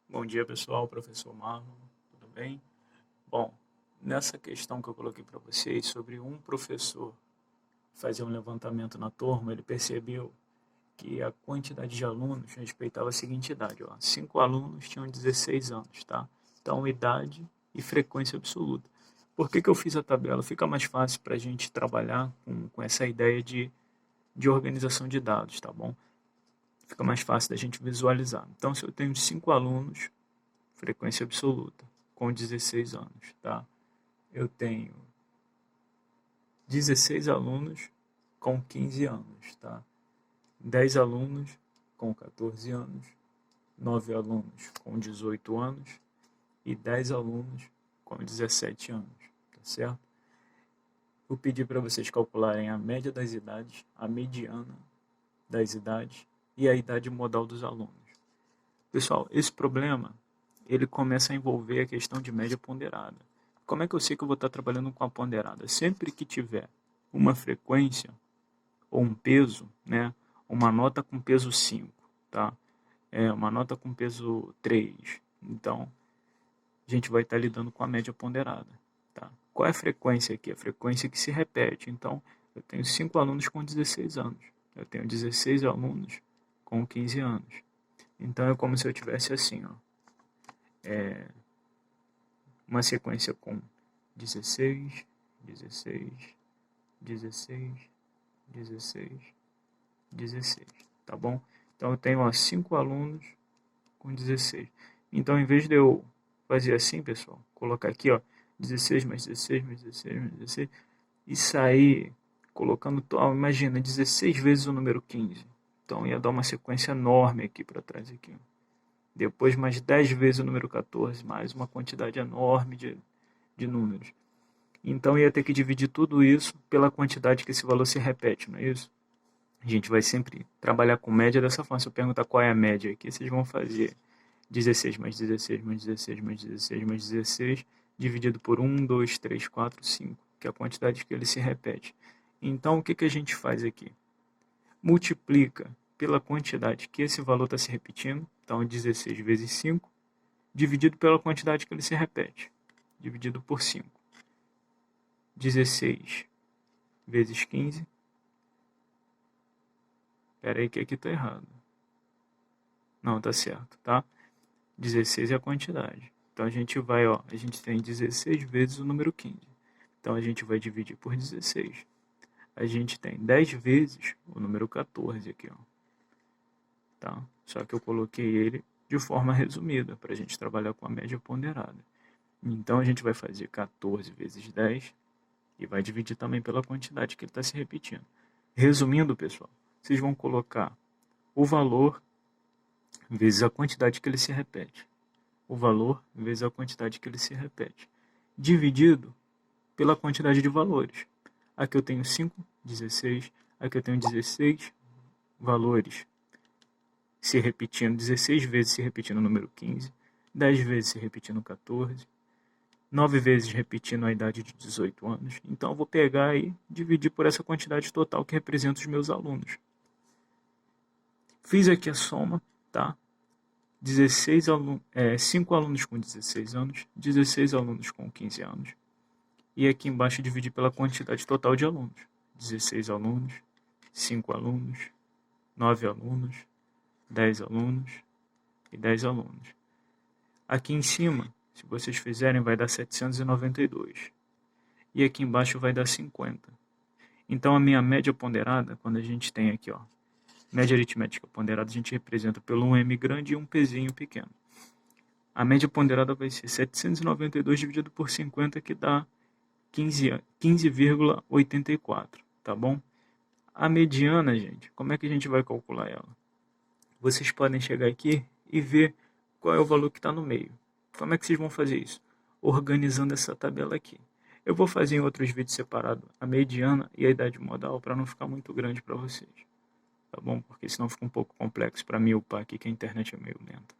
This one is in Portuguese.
Bom dia, pessoal. Professor Marlon, tudo bem? Bom, nessa questão que eu coloquei para vocês sobre um professor fazer um levantamento na turma, ele percebeu que a quantidade de alunos respeitava a seguinte idade, ó. 5 alunos tinham 16 anos, tá? Então, idade e frequência absoluta. Por que eu fiz a tabela? Fica mais fácil para a gente trabalhar com essa ideia de organização de dados, tá bom? Fica mais fácil da gente visualizar. Então, se eu tenho 5 alunos, frequência absoluta, com 16 anos, tá? Eu tenho 16 alunos com 15 anos, tá? 10 alunos com 14 anos, 9 alunos com 18 anos e 10 alunos com 17 anos, tá certo? Vou pedir para vocês calcularem a média das idades, a mediana das idades e a idade modal dos alunos. Pessoal, esse problema ele começa a envolver a questão de média ponderada. Como é que eu sei que eu vou estar trabalhando com a ponderada? Sempre que tiver uma frequência ou um peso, né, uma nota com peso 5, tá? Uma nota com peso 3. Então, a gente vai estar lidando com a média ponderada, tá? Qual é a frequência aqui? A frequência que se repete. Então, eu tenho 5 alunos com 16 anos. Eu tenho 16 alunos com 15 anos. Então, é como se eu tivesse assim, ó. Uma sequência com 16, 16, 16, 16, 16, tá bom? Então eu tenho 5 alunos com 16. Então, em vez de eu fazer assim, pessoal, colocar aqui, ó, 16 mais 16 mais 16 mais 16 e sair colocando, imagina, 16 vezes o número 15. Então ia dar uma sequência enorme aqui para trás aqui, ó. Depois mais 10 vezes o número 14, mais uma quantidade enorme de números. Então ia ter que dividir tudo isso pela quantidade que esse valor se repete, não é isso? A gente vai sempre trabalhar com média dessa forma. Se eu perguntar qual é a média aqui, vocês vão fazer 16 mais 16 mais 16 mais 16 mais 16 dividido por 1, 2, 3, 4, 5, que é a quantidade que ele se repete. Então o que a gente faz aqui? Multiplica pela quantidade que esse valor está se repetindo, então 16 vezes 5, dividido pela quantidade que ele se repete, dividido por 5. 16 vezes 15. Espera aí que aqui está errado. Não, está certo, tá? 16 é a quantidade. Então a gente vai, ó, a gente tem 16 vezes o número 15. Então a gente vai dividir por 16. A gente tem 10 vezes o número 14 aqui, ó. Tá? Só que eu coloquei ele de forma resumida, para a gente trabalhar com a média ponderada. Então a gente vai fazer 14 vezes 10 e vai dividir também pela quantidade que ele está se repetindo. Resumindo, pessoal, vocês vão colocar o valor vezes a quantidade que ele se repete. O valor vezes a quantidade que ele se repete. Dividido pela quantidade de valores. Aqui eu tenho 5, 16. Aqui eu tenho 16 valores se repetindo, 16 vezes se repetindo o número 15, 10 vezes se repetindo 14, 9 vezes repetindo a idade de 18 anos. Então eu vou pegar e dividir por essa quantidade total que representa os meus alunos. Fiz aqui a soma, tá? 5 alunos com 16 anos, 16 alunos com 15 anos. E aqui embaixo dividir pela quantidade total de alunos. 16 alunos, 5 alunos, 9 alunos, 10 alunos e 10 alunos. Aqui em cima, se vocês fizerem, vai dar 792. E aqui embaixo vai dar 50. Então a minha média ponderada, quando a gente tem aqui, ó, média aritmética ponderada, a gente representa pelo um M grande e um Pzinho pequeno. A média ponderada vai ser 792 dividido por 50, que dá 15,84, tá bom? A mediana, gente, como é que a gente vai calcular ela? Vocês podem chegar aqui e ver qual é o valor que está no meio. Como é que vocês vão fazer isso? Organizando essa tabela aqui. Eu vou fazer em outros vídeos separados a mediana e a idade modal para não ficar muito grande para vocês. Tá bom? Porque senão fica um pouco complexo para mim upar aqui, que a internet é meio lenta.